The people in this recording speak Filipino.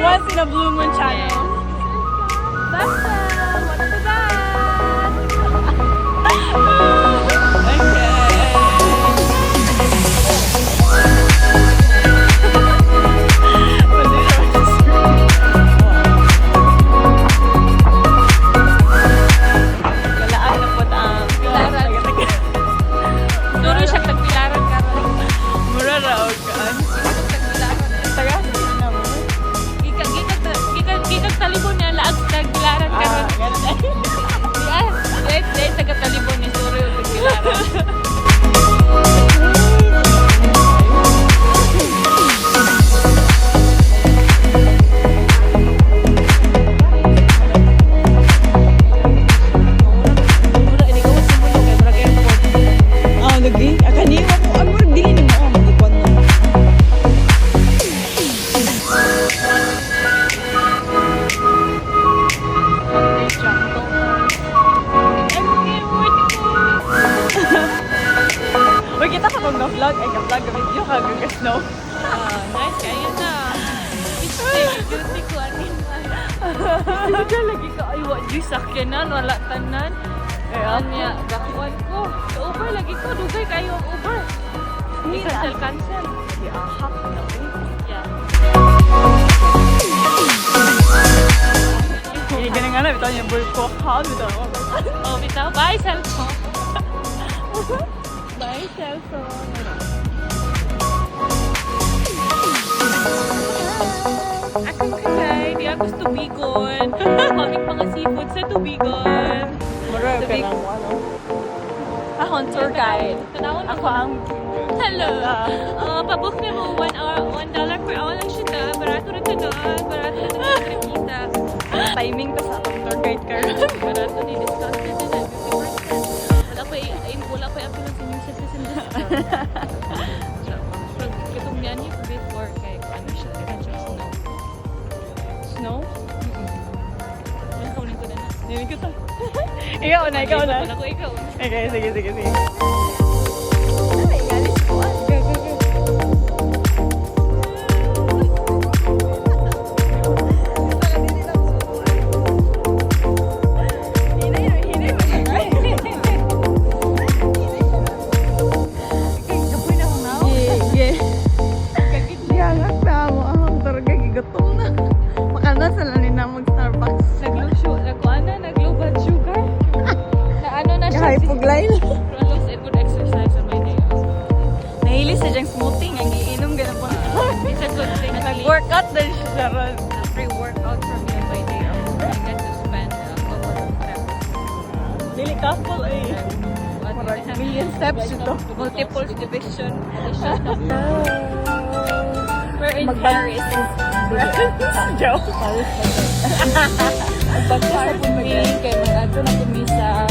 once in a blue moon channel. Basta! What is that? Lalaan na po ang Pilaran. Duro siya tagpilaran karon. mura raw kaan. Tagpilaran. Taga na mo. Gikag talibon niya laag tagpilaran karon. Yan. Dahil taga-talibon ni Suro yung tagpilaran. Ah, lagi. Akani ako amor dili ni mo magkuan na. Uy, kita ka kung na-vlog. Ay, ka-vlog. Video ka, gagas-snow. Nice kayo na. Beauty ko anin. Sige, lagi ka. Ay, wa di sakyanan, wala tanan. Anya, gakuan ko. Sa Uber lagi ko, dugay kayo ang Uber. Cancel. Ahak na. Yeah. Ini ganun nga na. Bitaw niya, boy ko. Ha? Bitaw. Oh, bitaw. Bye, cellphone. Bye, cellphone. Akong kasay, di ako sa Tubigon. Kaming mga seafood sa Tubigon. Mura ka Big- ng ano. Ahon, tour guide. Tanawon Ako ako. ang... Hello. Pabook na mo $1 per hour lang siya ta. Barato rin ka doon. Barato rin ka kita. Timing to sa atong tour guide ka. Barato ni discount na din. 50%. Wala pa yung appeal sa new citizen discount. Katong yan yung before kay ano siya. Kaya siya snow. Snow? Yan kaunin ko na na. Hindi ko to. Ikaw na, ikaw na. Ako ikaw. Okay, sige. Nag-low blood sugar. Na ano na siya. Hypoglycemia. Pero at least it would exercise on my day off. Nahilis sa diyang smoothing. Ang iinom ganun pa. It's a good thing. Nag-workout din siya sa ron. A free workout for me on my day off. I get to spend a couple of steps. Dili couple ay. Million steps ito. Multiple division. We're in Paris. Joke. Pagka sa kami, kay mga ato na kami sa